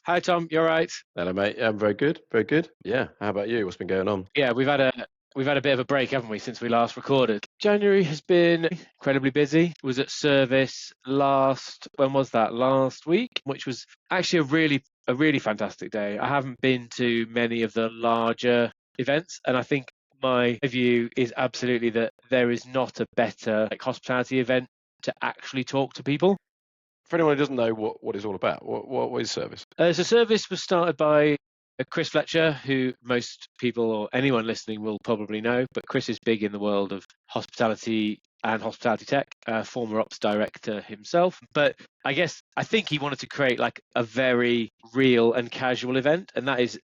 Hi, Tom. You all right? Hello, mate. Yeah, I'm very good. Very good. Yeah. How about you? What's been going on? Yeah, we've had a bit of a break, haven't we, since we last recorded? January has been incredibly busy. Was at service when was that? Last week, which was actually a really fantastic day. I haven't been to many of the larger events, and I think my view is absolutely that there is not a better hospitality event to actually talk to people. For anyone who doesn't know what it's all about, what is service? So service was started by Chris Fletcher, who most people or anyone listening will probably know, but Chris is big in the world of hospitality and hospitality tech, former ops director himself. But I think he wanted to create like a very real and casual event, and that is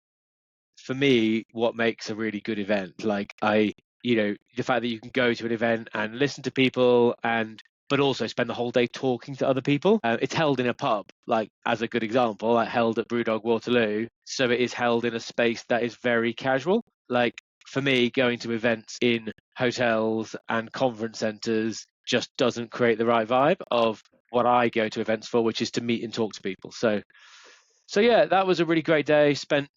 for me what makes a really good event. The fact that you can go to an event and listen to people but also spend the whole day talking to other people. It's held in a pub, like as a good example, like held at BrewDog Waterloo. So it is held in a space that is very casual. Like for me, going to events in hotels and conference centres just doesn't create the right vibe of what I go to events for, which is to meet and talk to people. So yeah, that was a really great day. Spent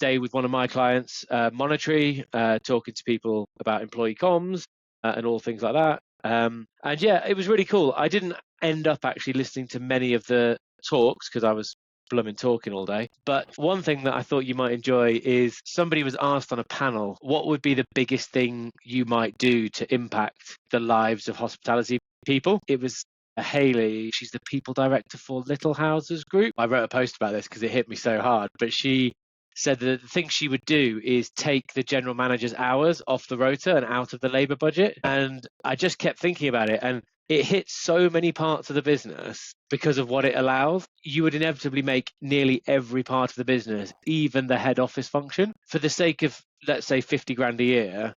day with one of my clients, Monetary, talking to people about employee comms and all things like that. And yeah, it was really cool. I didn't end up actually listening to many of the talks because I was blooming talking all day. But one thing that I thought you might enjoy is somebody was asked on a panel, what would be the biggest thing you might do to impact the lives of hospitality people? It was Haley, she's the people director for Little Houses Group. I wrote a post about this because it hit me so hard, but she said that the thing she would do is take the general manager's hours off the rota and out of the labour budget. And I just kept thinking about it, and it hits so many parts of the business because of what it allows. You would inevitably make nearly every part of the business, even the head office function, for the sake of, let's say, 50 grand a year,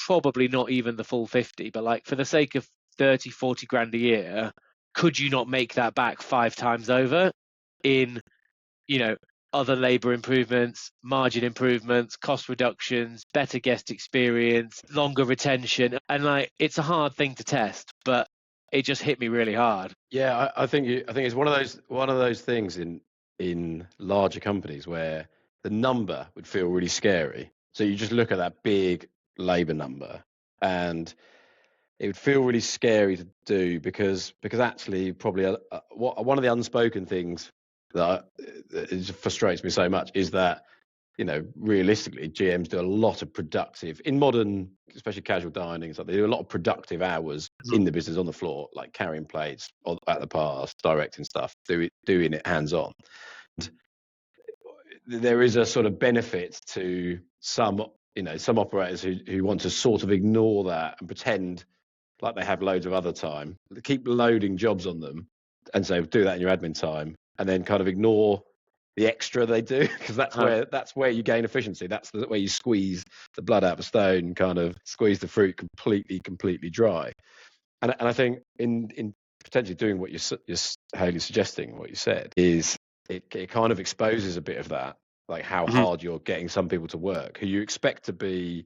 probably not even the full 50, but like for the sake of 30, 40 grand a year, could you not make that back 5 times over in, you know, other labour improvements, margin improvements, cost reductions, better guest experience, longer retention? And like, it's a hard thing to test, but it just hit me really hard. Yeah, I think it's one of those things in larger companies where the number would feel really scary. So you just look at that big labour number, and it would feel really scary to do because actually probably one of the unspoken things that it frustrates me so much is that realistically, GMs do a lot of productive in modern, especially casual dining. So they do a lot of productive hours in the business on the floor, like carrying plates at the bars, directing stuff, doing it hands on. There is a sort of benefit to some operators who want to sort of ignore that and pretend like they have loads of other time. They keep loading jobs on them, and so do that in your admin time, and then kind of ignore the extra they do, because that's where you gain efficiency. That's the way you squeeze the blood out of a stone, kind of squeeze the fruit completely dry. And I think in potentially doing what you're Haley suggesting, what you said is it kind of exposes a bit of that, like how hard you're getting some people to work who you expect to be,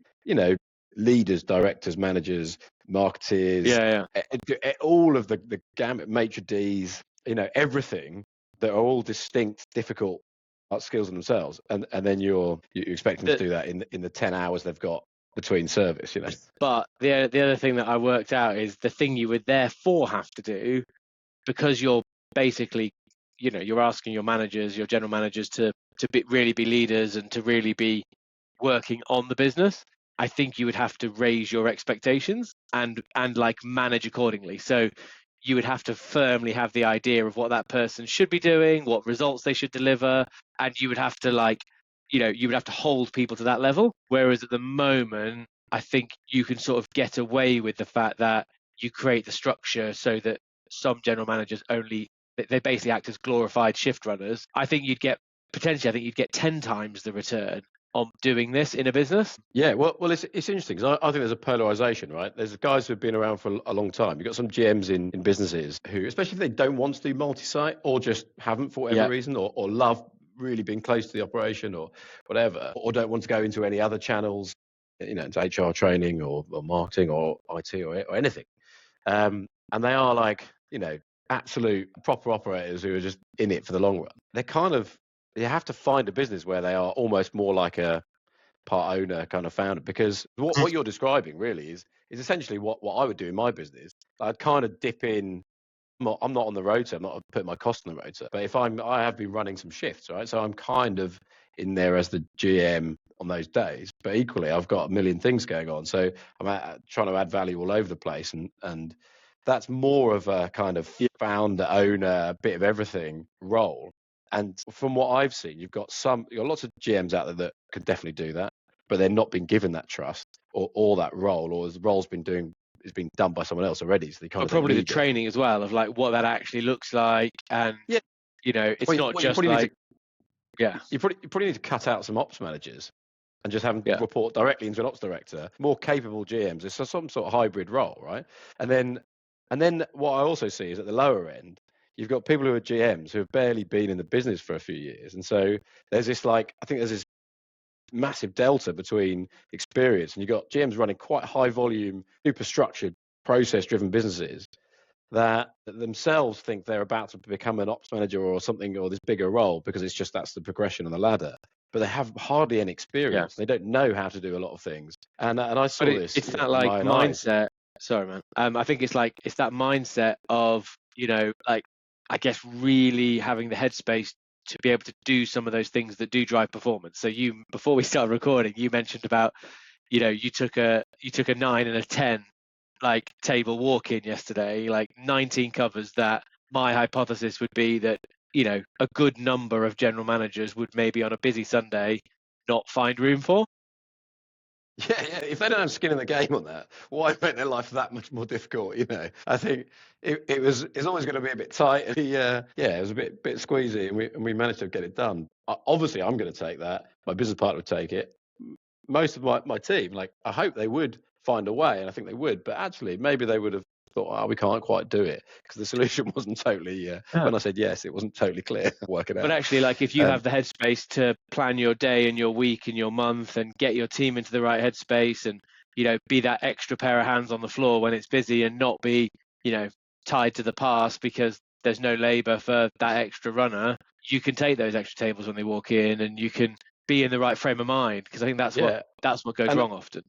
leaders, directors, managers, marketeers, Yeah. all of the gamut, maitre d's, everything, that are all distinct, difficult skills in themselves, and then you expect them to do that in the 10 hours they've got between service. But the other thing that I worked out is the thing you would therefore have to do, because you're basically, you're asking your managers, your general managers to really be leaders and to really be working on the business. I think you would have to raise your expectations and like manage accordingly. So you would have to firmly have the idea of what that person should be doing, what results they should deliver, and you would have to you would have to hold people to that level. Whereas at the moment, I think you can sort of get away with the fact that you create the structure so that some general managers they basically act as glorified shift runners. I think you'd get 10 times the return on doing this in a business. Yeah, well, it's interesting because I think there's a polarization, right? There's guys who've been around for a long time. You've got some GMs in businesses who, especially if they don't want to do multi-site or just haven't for whatever reason, or love really being close to the operation or whatever, or don't want to go into any other channels, into HR training or marketing or IT or anything. And they are like, absolute proper operators who are just in it for the long run. They're kind of you have to find a business where they are almost more like a part owner kind of founder, because what you're describing really is essentially what I would do in my business. I'd kind of dip in. I'm not on the rota. I'm not putting my cost on the rota. But if I have been running some shifts, right? So I'm kind of in there as the GM on those days. But equally, I've got a million things going on. So I'm trying to add value all over the place, and that's more of a kind of founder, owner, bit of everything role. And from what I've seen, you've got lots of GMs out there that can definitely do that, but they're not being given that trust or that role, or the role's been done by someone else already, so they kind But of probably the need it. training as well of like what that actually looks like, and Yeah, it's not just like you probably need to cut out some ops managers and just have them report directly into an ops director, more capable GMs. It's some sort of hybrid role, right? And then what I also see is at the lower end, you've got people who are GMs who have barely been in the business for a few years, and so there's this I think there's this massive delta between experience, and you've got GMs running quite high volume, super structured, process driven businesses that themselves think they're about to become an ops manager or something, or this bigger role, because that's the progression on the ladder. But they have hardly any experience. They don't know how to do a lot of things. And I saw this. It's that with like my own mindset. eyes. Sorry, man. I think it's that mindset of like I guess really having the headspace to be able to do some of those things that do drive performance. So before we started recording, you mentioned about you took a 9 and a 10 like table walk in yesterday, like 19 covers that my hypothesis would be that a good number of general managers would maybe on a busy Sunday not find room for. Yeah. If they don't have skin in the game on that, why make their life that much more difficult? I think it's always going to be a bit tight. And it was a bit squeezy, and we managed to get it done. Obviously, I'm going to take that. My business partner would take it. Most of my team, I hope they would find a way, and I think they would. But actually, maybe they would have thought, we can't quite do it, because the solution wasn't totally. When I said yes, it wasn't totally clear. Working out. But actually, if you have the headspace to plan your day and your week and your month, and get your team into the right headspace, and be that extra pair of hands on the floor when it's busy, and not be tied to the past because there's no labour for that extra runner, you can take those extra tables when they walk in, and you can be in the right frame of mind, because I think that's what goes wrong often.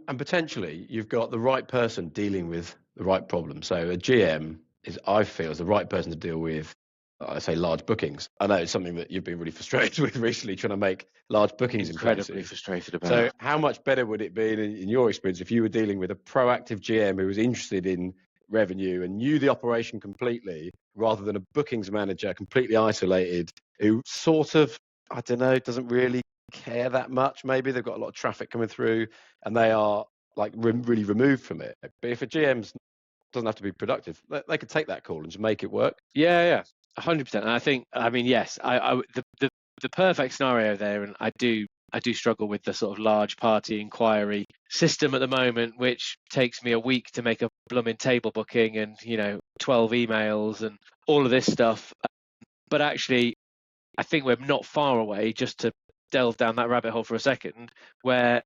And potentially you've got the right person dealing with the right problem. So a GM I feel is the right person to deal with, I say, large bookings. I know it's something that you've been really frustrated with recently, trying to make large bookings incredibly frustrated about. So how much better would it be in your experience if you were dealing with a proactive GM who was interested in revenue and knew the operation completely, rather than a bookings manager completely isolated who sort of, I don't know, doesn't really care that much? Maybe they've got a lot of traffic coming through and they are really removed from it. But if a GM doesn't have to be productive, they could take that call and just make it work. Yeah, 100%. And I think, yes, the perfect scenario there, and I do struggle with the sort of large party inquiry system at the moment, which takes me a week to make a blooming table booking and 12 emails and all of this stuff. But actually, I think we're not far away, just to delve down that rabbit hole for a second, where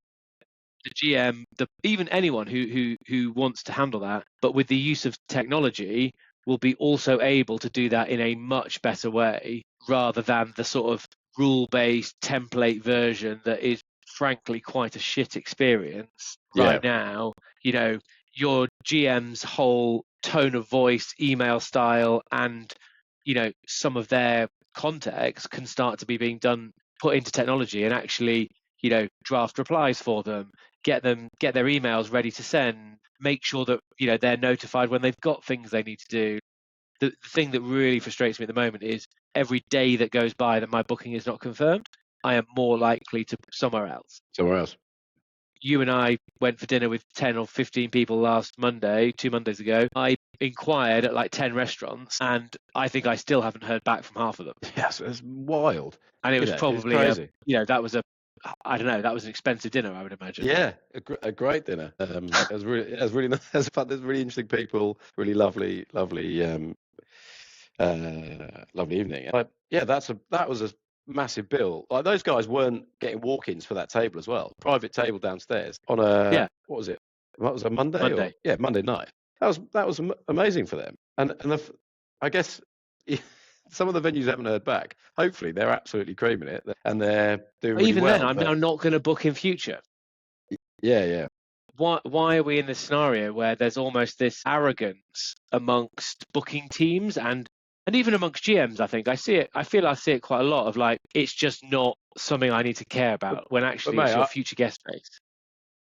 the GM, even anyone who wants to handle that, but with the use of technology, will be also able to do that in a much better way, rather than the sort of rule-based template version that is frankly quite a shit experience right now. Your GM's whole tone of voice, email style, and some of their context can start to be being put into technology, and actually draft replies for them, get their emails ready to send, make sure that they're notified when they've got things they need to do. The thing that really frustrates me at the moment is every day that goes by that my booking is not confirmed, I am more likely to somewhere else. You and I went for dinner with 10 or 15 people last Monday, 2 Mondays ago. I inquired at 10 restaurants, and I think I still haven't heard back from half of them. Yes, it's wild. And it was probably crazy. That was that was an expensive dinner, I would imagine. Yeah, a great dinner. It was really nice. There's really interesting people, really lovely evening. But that was a massive bill. Those guys weren't getting walk-ins for that table as well. Private table downstairs on what was it? What was it, Monday? Monday night. That was amazing for them. And I guess some of the venues haven't heard back. Hopefully, they're absolutely creaming it and they're doing really Even well. then, I'm now not going to book in future. Yeah. Why are we in this scenario where there's almost this arrogance amongst booking teams and even amongst GMs? I think I see it quite a lot of like, it's just not something I need to care about, when actually mate, it's your future guest base.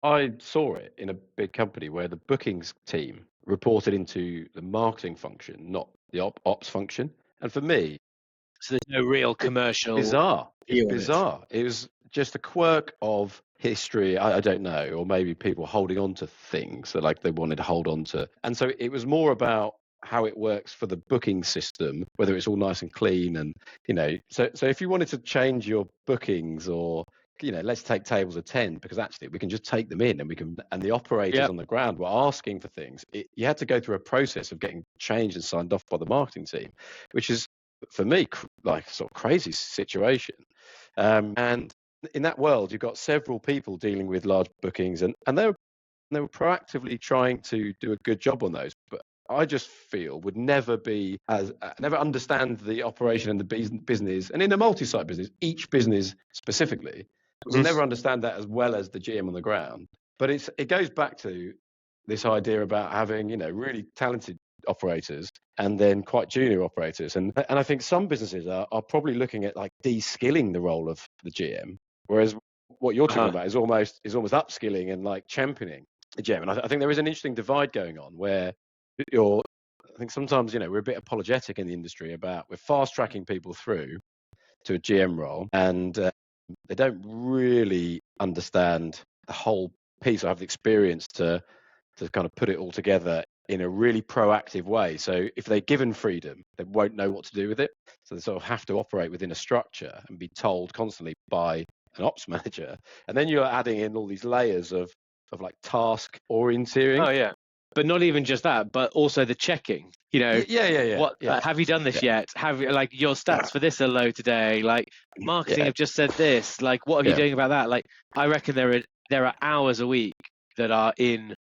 I saw it in a big company where the bookings team reported into the marketing function, not the ops function. And for me, So there's no real commercial. bizarre. It's view of it. bizarre. It was just a quirk of history. I don't know, or maybe people holding on to things that like they wanted to hold on to. And so it was more about how it works for the booking system, whether it's all nice and clean, and so if you wanted to change your bookings, or let's take tables of 10, because actually we can just take them in, and the operators on the ground were asking for things. You had to go through a process of getting changed and signed off by the marketing team, which is, for me, like sort of crazy situation. And in that world, you've got several people dealing with large bookings, and they were proactively trying to do a good job on those. But I just feel would never understand the operation and the business, and in a multi-site business, each business specifically, will never understand that as well as the GM on the ground. But it goes back to this idea about having really talented operators and then quite junior operators, and I think some businesses are probably looking at like de-skilling the role of the GM, whereas what you're talking about is almost upskilling and like championing the GM. And I think there is an interesting divide going on where I think sometimes we're a bit apologetic in the industry about we're fast tracking people through to a GM role, and they don't really understand the whole piece. I have the experience to kind of put it all together in a really proactive way. So if they're given freedom, they won't know what to do with it. So they sort of have to operate within a structure and be told constantly by an ops manager. And then you're adding in all these layers of like task orienteering. Oh yeah, but not even just that, but also the checking. Yeah. What have you done this yet? Have you, like, your stats for this are low today? Like, marketing have just said this. Like, what are you doing about that? Like, I reckon there are hours a week that are in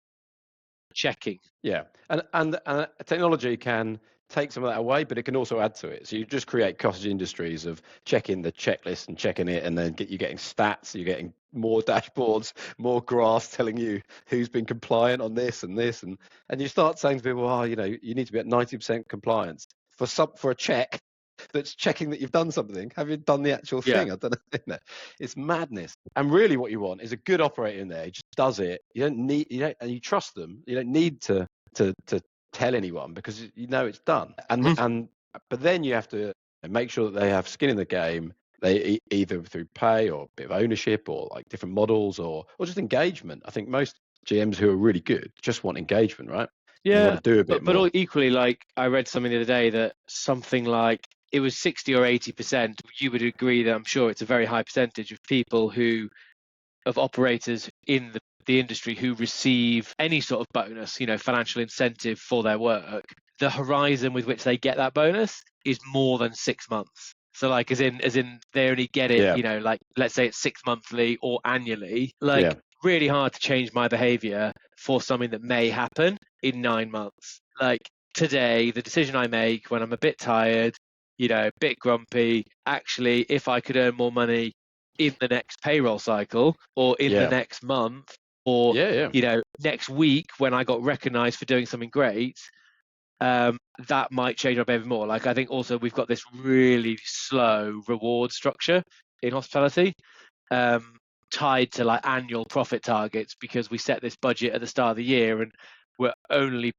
checking. Yeah, and technology can take some of that away, but it can also add to it. So you just create cottage industries of checking the checklist and checking it, and then you're getting stats, you're getting more dashboards, more graphs telling you who's been compliant on this and this, and you start saying to people, oh, you need to be at 90% compliance for a check that's checking that you've done something. Have you done the actual thing? I don't know. It's madness. And really what you want is a good operator in there. He just does it. And you trust them. You don't need to tell anyone, because it's done. But then you have to make sure that they have skin in the game. They either through pay or a bit of ownership, or like different models, or just engagement. I think most GMs who are really good just want engagement, right? Yeah, they want to do a bit more. But equally, like, I read something the other day that something like it was 60 or 80%. You would agree that I'm sure it's a very high percentage of people of operators in the industry who receive any sort of bonus, financial incentive for their work. The horizon with which they get that bonus is more than 6 months. So like, as in they only get it, like, let's say it's 6 monthly or annually. Like, really hard to change my behavior for something that may happen in 9 months. Like, today, the decision I make when I'm a bit tired, a bit grumpy, actually, if I could earn more money in the next payroll cycle, or in the next month, or next week when I got recognized for doing something great, that might change my behavior more. Like, I think also we've got this really slow reward structure in hospitality, tied to like annual profit targets, because we set this budget at the start of the year, and we're only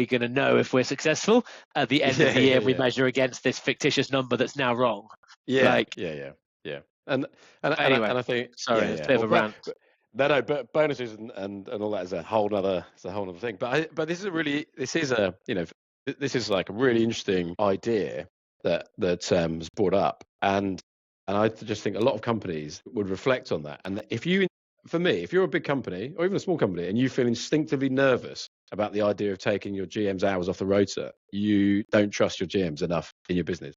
going to know if we're successful at the end of the year. We measure against this fictitious number that's now wrong. Yeah. And anyway, and I think it's a bit of a rant. But bonuses and all that is a whole other thing. But this is like a really interesting idea that was brought up, and I just think a lot of companies would reflect on that. And if you're a big company or even a small company, and you feel instinctively nervous about the idea of taking your GM's hours off the rota, you don't trust your GMs enough in your business.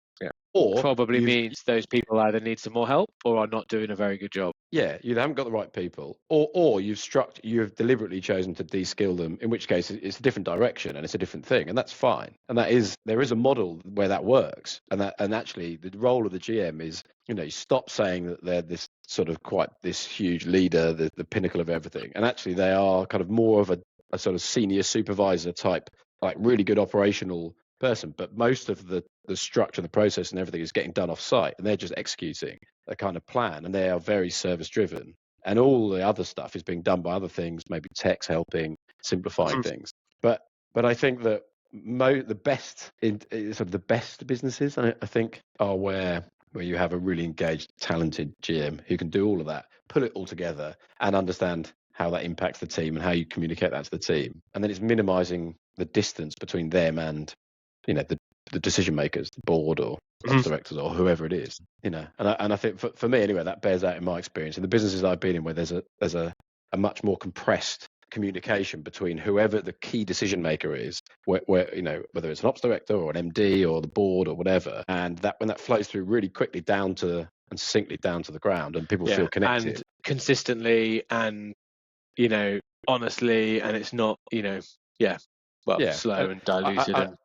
or probably means those people either need some more help or are not doing a very good job. Yeah, you haven't got the right people, or you've deliberately chosen to de-skill them, in which case it's a different direction and it's a different thing, and that's fine. And there is a model where that works, and actually the role of the GM is, you stop saying that they're this sort of quite this huge leader, the pinnacle of everything, and actually they are kind of more of a sort of senior supervisor type, like really good operational person, but most of the structure, the process, and everything is getting done off site, and they're just executing a kind of plan, and they are very service driven, and all the other stuff is being done by other things, maybe tech's helping simplifying things. But I think that the best sort of the best businesses, I think, are where you have a really engaged, talented GM who can do all of that, pull it all together, and understand how that impacts the team and how you communicate that to the team, and then it's minimizing the distance between them and the decision makers, the board or ops directors or whoever it is, and I think for me anyway, that bears out in my experience in the businesses I've been in, where there's a much more compressed communication between whoever the key decision maker is, where whether it's an ops director or an MD or the board or whatever, and that when that flows through really quickly and succinctly down to the ground, and people feel connected and consistently and honestly, and it's not slow and diluted.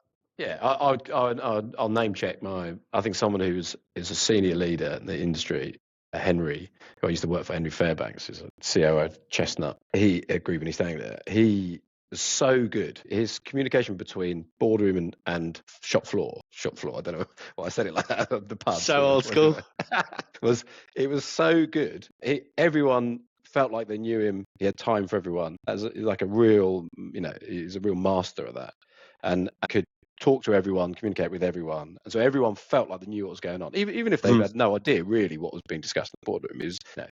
I'll name check I think someone is a senior leader in the industry, Henry, who I used to work for, Henry Fairbanks, who's a COO of Chestnut. He agreed when he's staying there. He was so good. His communication between boardroom and shop floor. I don't know why I said it like that. The pub. So old school. It was so good. Everyone felt like they knew him. He had time for everyone. As like a real, he's a real master of that, and I could talk to everyone, communicate with everyone, and so everyone felt like they knew what was going on, even if they had no idea really what was being discussed in the boardroom.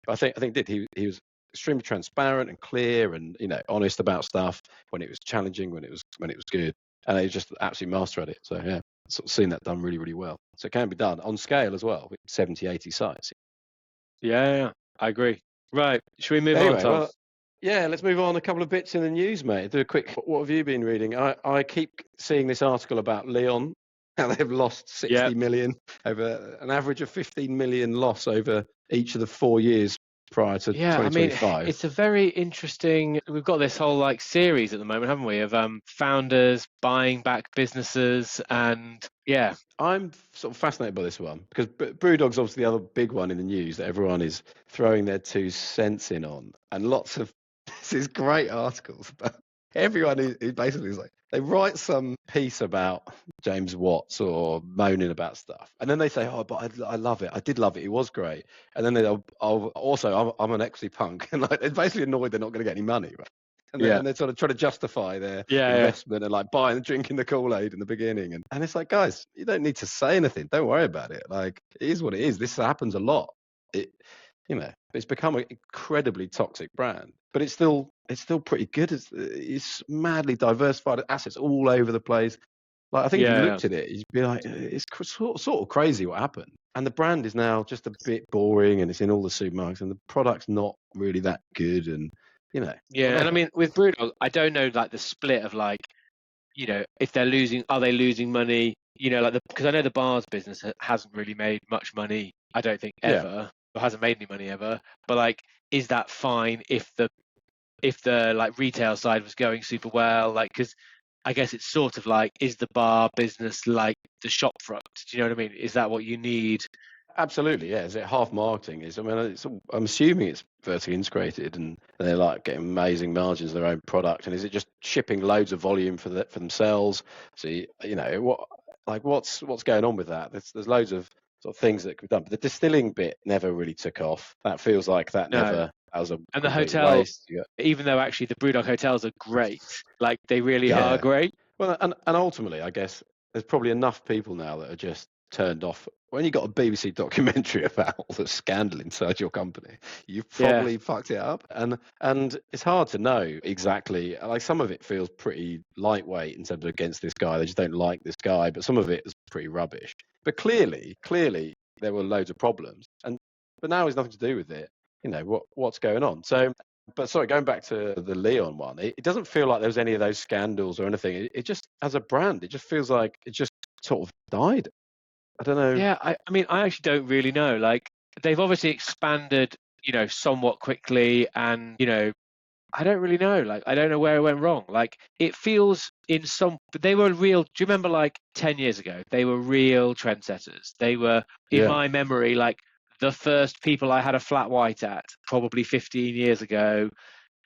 I think he was extremely transparent and clear, and honest about stuff when it was challenging, when it was good, and he was just absolute master at it. So yeah, sort of seen that done really, really well. So it can be done on scale as well with 70, 80 sites. Yeah, I agree. Right, should we move on, Tom? Well, yeah, let's move on. A couple of bits in the news, mate. Do a quick. What have you been reading? I keep seeing this article about Leon, how they've lost 60 million, over an average of 15 million loss over each of the 4 years prior to 2025. I mean, it's a very interesting. We've got this whole series at the moment, haven't we, of founders buying back businesses, and yeah. I'm sort of fascinated by this one because BrewDog's obviously the other big one in the news that everyone is throwing their 2 cents in on, and lots of this is great articles, but everyone who basically is like, they write some piece about James Watts or moaning about stuff, and then they say, "Oh, but I love it. I did love it. It was great." And then I'm an equity punk, and they're basically annoyed they're not going to get any money, right? And they're sort of trying to justify their investment and buying and drinking the Kool-Aid in the beginning, and it's like, guys, you don't need to say anything. Don't worry about it. It is what it is. This happens a lot. It's become an incredibly toxic brand, but it's still pretty good. It's madly diversified, assets all over the place. I think if you looked at it, you'd be like, it's sort of crazy what happened. And the brand is now just a bit boring, and it's in all the supermarkets, and the product's not really that good, and whatever. And I mean, with BrewDog, I don't know the split of if they're losing, are they losing money? Because I know the bars business hasn't really made much money. I don't think ever. Or hasn't made any money ever, but is that fine if the retail side was going super well? Because I guess it's sort of is the bar business like the shop front? Do you know what I mean? Is that what you need? Absolutely, yeah. Is it half marketing? I'm assuming it's vertically integrated, and they're getting amazing margins of their own product. And is it just shipping loads of volume for themselves? So what's going on with that? There's loads of sort of things that could be done, but the distilling bit never really took off. That feels like that never. That was and the hotel, even though actually the BrewDog hotels are great, they really are great. Well, and ultimately, I guess there's probably enough people now that are just turned off. When you got a BBC documentary about all the scandal inside your company, you've probably fucked it up, and it's hard to know exactly. Some of it feels pretty lightweight in terms of against this guy. They just don't like this guy, but some of it is pretty rubbish. But clearly, there were loads of problems, but now it's nothing to do with it. What's going on. So, but sorry, going back to the Leon one, it doesn't feel like there was any of those scandals or anything. It just, as a brand, it just feels like it just sort of died. I don't know. Yeah, I mean, I actually don't really know. Like, they've obviously expanded, somewhat quickly, and I don't really know. Like, I don't know where it went wrong. Like, it feels but they were real. Do you remember, like, 10 years ago? They were real trendsetters. They were, in Yeah, my memory, like the first people I had a flat white at, probably 15 years ago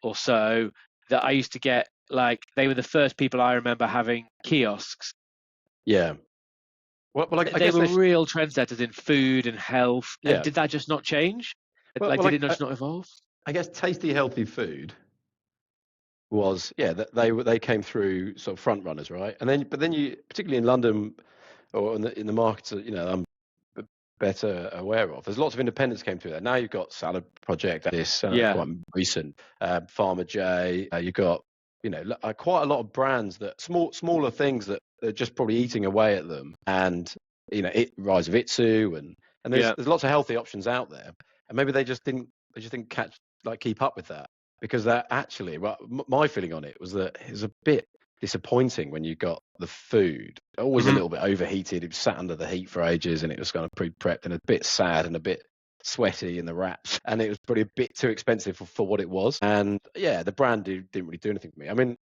or so, that I used to get. Like, they were the first people I remember having kiosks. yeah. Well, I They guess were real trendsetters in food and health. And yeah. did that just not change? Well, Like, well, did it just not evolve? I guess tasty, healthy food was they came through sort of front runners, right? But then you, particularly in London or in the markets that I'm better aware of, there's lots of independents came through there. Now you've got Salad Project, this Yeah, quite recent, Farmer J. You've got quite a lot of brands that smaller things that are just probably eating away at them, and Rise of Itsu, and yeah. there's lots of healthy options out there, and maybe they just didn't keep up with that, because that actually, well, my feeling on it was that it was a bit disappointing when you got the food always a Mhm. little bit overheated. It was sat under the heat for ages, and it was kind of pre-prepped and a bit sad and a bit sweaty in the wraps, and it was probably a bit too expensive for what it was. And yeah, the brand didn't really do anything for me. I mean,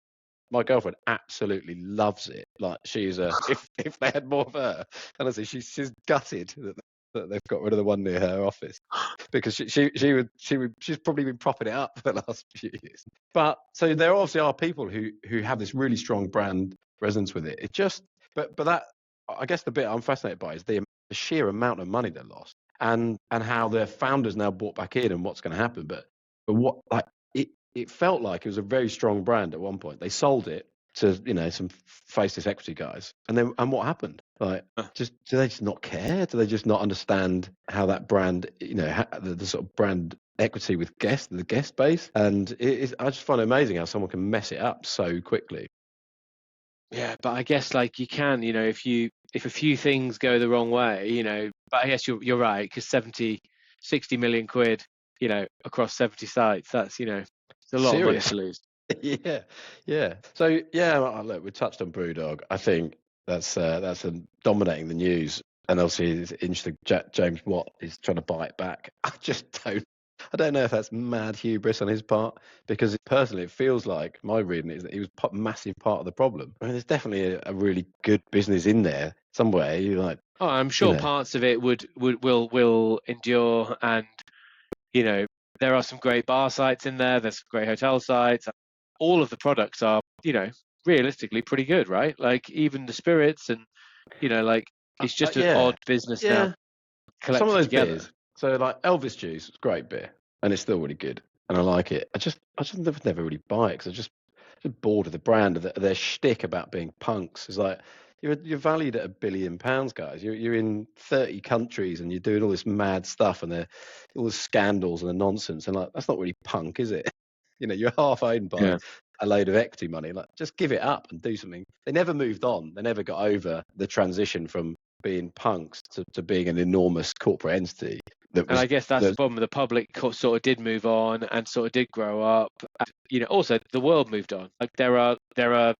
my girlfriend absolutely loves it. Like, she's if they had more of her, honestly, she's gutted that they've got rid of the one near her office, because she's probably been propping it up for the last few years. But so there obviously are people who have this really strong brand presence with it. It just but that, I guess the bit I'm fascinated by is the sheer amount of money they lost, and how their founders now bought back in, and what's going to happen. But what, like, it felt like it was a very strong brand at one point. They sold it to some faceless equity guys, and what happened? Like, just do they just not care? Do they just not understand how that brand, the sort of brand equity with the guest base? And I just find it amazing how someone can mess it up so quickly. Yeah, but I guess, like, you can, if a few things go the wrong way, but I guess you're right, because 60 million quid, across 70 sites, that's, it's a lot of money Serious. to lose. Yeah, yeah. So yeah, look, we touched on BrewDog. I think that's dominating the news, and obviously it's interesting. James Watt is trying to buy it back. I don't know if that's mad hubris on his part, because personally, it feels like my reading is that he was a massive part of the problem. I mean, there's definitely a really good business in there somewhere. You like, Oh, I'm you sure know, parts of it will endure, and you know there are some great bar sites in there. There's some great hotel sites. All of the products are, realistically pretty good, right? Like, even the spirits, and like, it's just an yeah, odd business now yeah. Some of collected those together. beers. So like Elvis Juice, it's great beer, and it's still really good, and I like it. I just never really buy it, because just bored of the brand, of their shtick about being punks. It's like, you're valued at £1 billion, guys. You're in 30 countries, and you're doing all this mad stuff, and all the scandals and the nonsense, and like, that's not really punk, is it? You're half owned by Yeah. a load of equity money. Like, just give it up and do something. They never moved on. They never got over the transition from being punks to being an enormous corporate entity that And I was guess that's the that. problem. The public sort of did move on and sort of did grow up. And, also the world moved on. Like, there are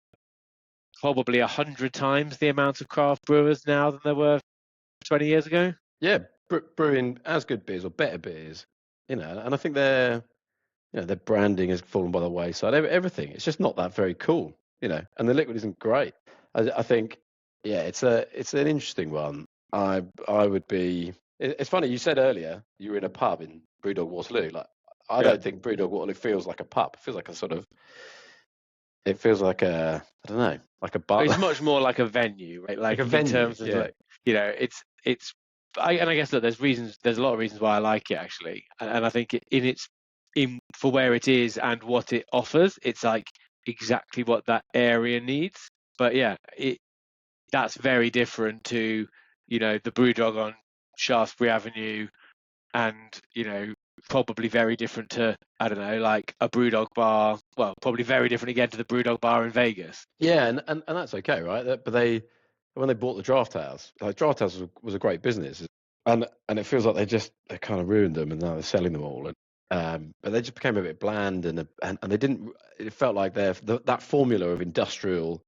probably 100 times the amount of craft brewers now than there were 20 years ago. Yeah, brewing as good beers or better beers, and I think their branding has fallen by the wayside. Everything, it's just not that very cool, and the liquid isn't great. I think, yeah, it's an interesting one. I would be. It's funny, you said earlier you were in a pub in Brewdog Waterloo. Like, I Yeah. don't think Brewdog Waterloo feels like a pub. It feels like I don't know, like a bar, It's much more like a venue, right? like a Like, in venue. terms of, Yeah, like, it's. And I guess, look, there's reasons. There's a lot of reasons why I like it, actually, and I think in for where it is and what it offers, it's like exactly what that area needs. But yeah, that's very different to, the BrewDog on Shaftesbury Avenue, and probably very different to, I don't know, like a BrewDog bar. Well, probably very different again to the BrewDog bar in Vegas. yeah, and that's okay, right? But when they bought the Draft House, like, Draft House was a great business, and it feels like they kind of ruined them, and now they're selling them all. And but they just became a bit bland, and they didn't. It felt like that formula of industrial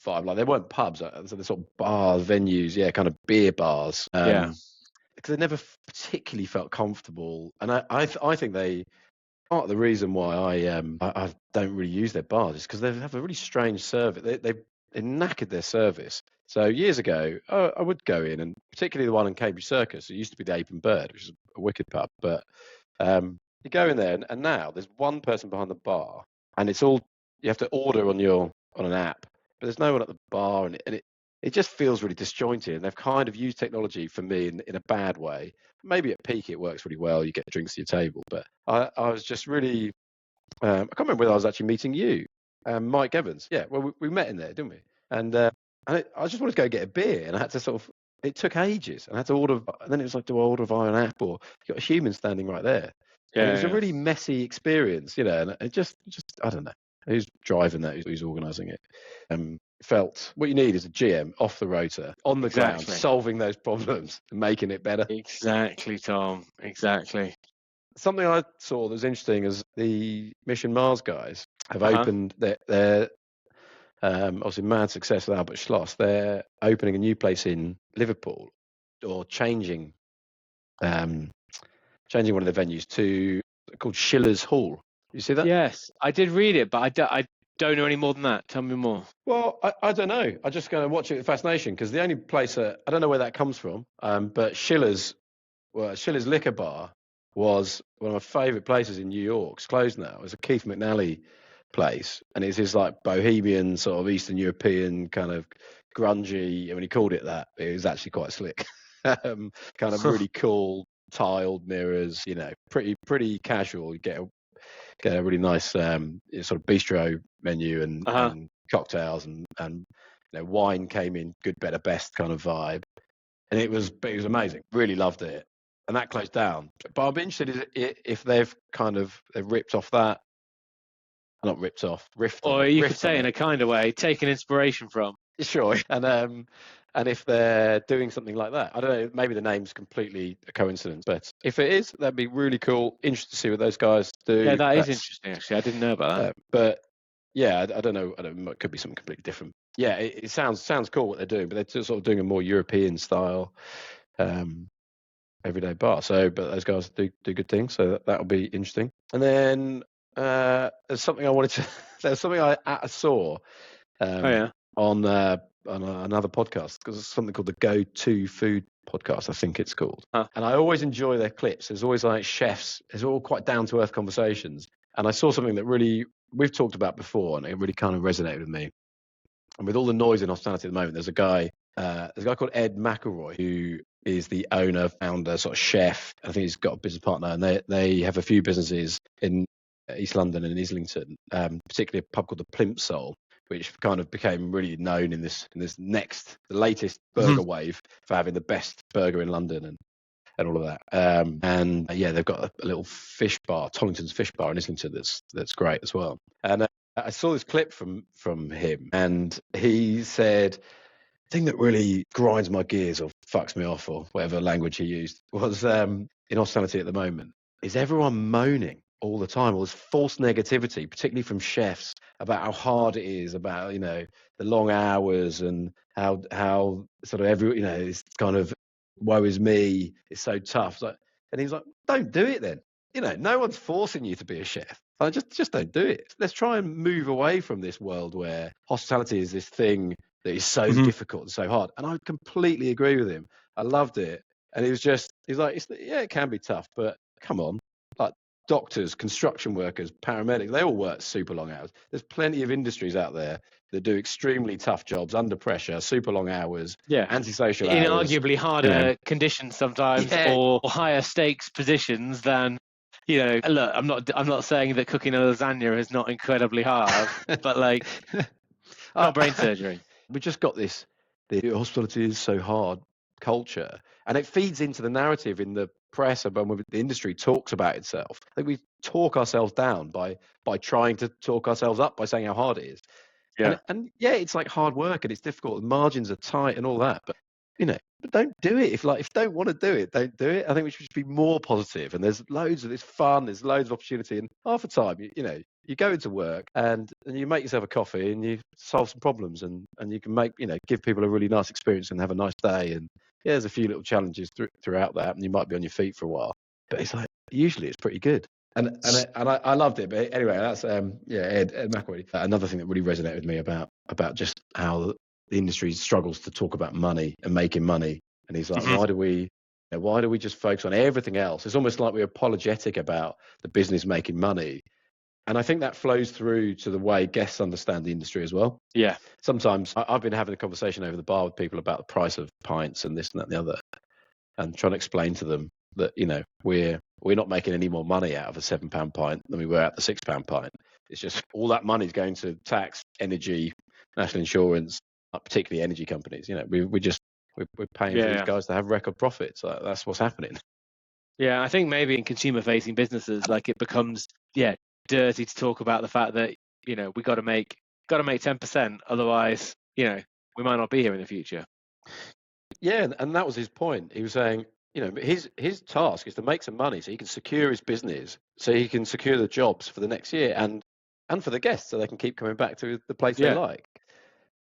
vibe. Like they weren't pubs, so they're sort of bars, venues, yeah, kind of beer bars. Yeah. Because they never particularly felt comfortable, and I think they part of the reason why I don't really use their bars is because they have a really strange service. They knackered their service. So years ago, I would go in, and particularly the one in Cambridge Circus. It used to be the Ape and Bird, which is a wicked pub. But you go in there, and now there's one person behind the bar, and it's all you have to order on an app, but there's no one at the bar, and it just feels really disjointed. And they've kind of used technology for me in a bad way. Maybe at peak it works really well. You get drinks to your table, but I was just really I can't remember whether I was actually meeting you, Mike Evans. Yeah, well, we met in there, didn't we? And I just wanted to go get a beer, and I had to sort of. It took ages, and I had to order. And then it was like, do I order via an app, or you got a human standing right there? And it was a really messy experience, and it just I don't know who's driving that, who's organising it. Felt what you need is a GM off the Rota, on the ground, solving those problems and making it better. Exactly, Tom. Exactly. Something I saw that was interesting is the Mission Mars guys have opened their obviously mad success with Albert Schloss. They're opening a new place in Liverpool, or changing one of the venues to called Schiller's Hall. You see that? Yes, I did read it, but I don't know any more than that. Tell me more. Well, I don't know. I just going to watch it with fascination, because the only place I don't know where that comes from, but Schiller's Liquor Bar was one of my favourite places in New York. It's closed now. It's a Keith McNally place, and it's his like bohemian sort of Eastern European kind of grungy. And when he called it that, it was actually quite slick. Kind of really cool tiled mirrors, pretty casual. You get a really nice sort of bistro menu and cocktails and wine came in good, better, best kind of vibe, and it was amazing. Really loved it, and that closed down. But I'm interested if they've ripped off that, not ripped off, riffed, or you could say in a kind of way, taken inspiration from. Sure, and if they're doing something like that, I don't know, maybe the name's completely a coincidence, but if it is, that'd be really cool. Interested to see what those guys do. Yeah, that's interesting, actually. I didn't know about that. But yeah, I don't know. It could be something completely different. Yeah, it sounds cool what they're doing, but they're sort of doing a more European style everyday bar. So, but those guys do good things, so that'll be interesting. And then there's something there's something I saw on another podcast, because it's something called the Go-To Food podcast, I think it's called. And I always enjoy their clips. There's always like chefs. It's all quite down-to-earth conversations. And I saw something that really we've talked about before, and it really kind of resonated with me. And with all the noise in hospitality at the moment, there's a guy called Ed McElroy, who is the owner, founder, sort of chef. I think he's got a business partner, and they have a few businesses in East London and Islington, particularly a pub called the Plimsoll, which kind of became really known in this the latest burger wave for having the best burger in London and all of that. And they've got a little fish bar, Tollington's Fish Bar in Islington, that's great as well. And I saw this clip from him, and he said, the thing that really grinds my gears or fucks me off, or whatever language he used, was in hospitality at the moment, is everyone moaning all the time, all this false negativity, particularly from chefs, about how hard it is, about the long hours, and how sort of it's kind of woe is me, it's so tough. And he's like, don't do it then. No one's forcing you to be a chef. Just don't do it. Let's try and move away from this world where hospitality is this thing that is so difficult and so hard. And I completely agree with him. I loved it. And he's like, it can be tough, but come on. Like doctors, construction workers, paramedics, they all work super long hours. There's plenty of industries out there that do extremely tough jobs under pressure, super long hours, antisocial hours. Inarguably harder conditions sometimes, or higher stakes positions than, look, I'm not saying that cooking a lasagna is not incredibly hard, but like, not brain surgery. We just got the hospitality is so hard culture, and it feeds into the narrative in the press about when the industry talks about itself. I think we talk ourselves down by trying to talk ourselves up by saying how hard it is. And it's like hard work and it's difficult and margins are tight and all that, but but don't do it. If you don't want to do it, don't do it. I think we should be more positive, and there's loads of this fun, there's loads of opportunity, and half the time you go into work and you make yourself a coffee and you solve some problems and you can make, give people a really nice experience and have a nice day. And yeah, there's a few little challenges throughout that, and you might be on your feet for a while, but it's like usually it's pretty good. And I loved it. But anyway, that's Ed McElroy. Another thing that really resonated with me about just how the industry struggles to talk about money and making money. And he's like, why do we just focus on everything else? It's almost like we're apologetic about the business making money. And I think that flows through to the way guests understand the industry as well. Yeah. Sometimes I've been having a conversation over the bar with people about the price of pints and this and that and the other, and trying to explain to them that, we're not making any more money out of a £7 pint than we were at the £6 pint. It's just all that money is going to tax, energy, national insurance, particularly energy companies. We're paying for these guys to have record profits. That's what's happening. Yeah, I think maybe in consumer-facing businesses, like it becomes dirty to talk about the fact that we got to make 10%, otherwise we might not be here in the future. Yeah, and that was his point. He was saying, his task is to make some money so he can secure his business, so he can secure the jobs for the next year and for the guests, so they can keep coming back to the place they like.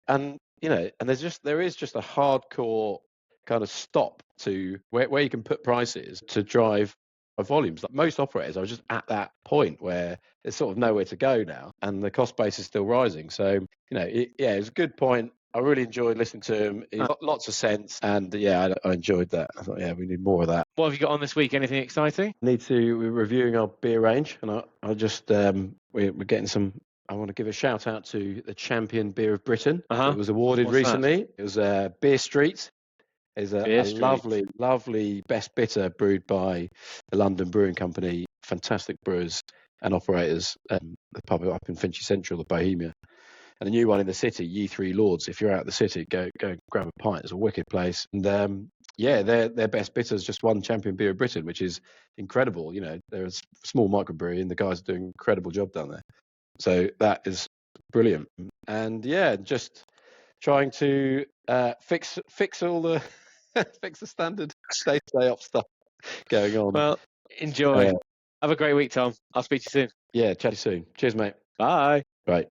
And and there is just a hardcore kind of stop to where you can put prices to drive volumes. Like most operators are just at that point where there's sort of nowhere to go now, and the cost base is still rising. So it was a good point. I really enjoyed listening to him. He's got lots of sense, and I enjoyed that. I thought, we need more of that. What have you got on this week? Anything exciting? We're reviewing our beer range, and I just we're getting some. I want to give a shout out to the champion beer of Britain. It was awarded recently. It was Beer Street. It's a lovely, lovely best bitter brewed by the London Brewing Company. Fantastic brewers and operators. The pub up in Finchley Central, the Bohemia. And a new one in the city, Ye Three Lords. If you're out of the city, go grab a pint. It's a wicked place. And their best bitters just won champion beer of Britain, which is incredible. They're a small microbrewery, and the guys are doing an incredible job down there. So that is brilliant. And just trying to fix all the fix the standard day-to-day op stuff going on. Well, enjoy. Have a great week, Tom. I'll speak to you soon. Yeah, chat to you soon. Cheers, mate. Bye. Right.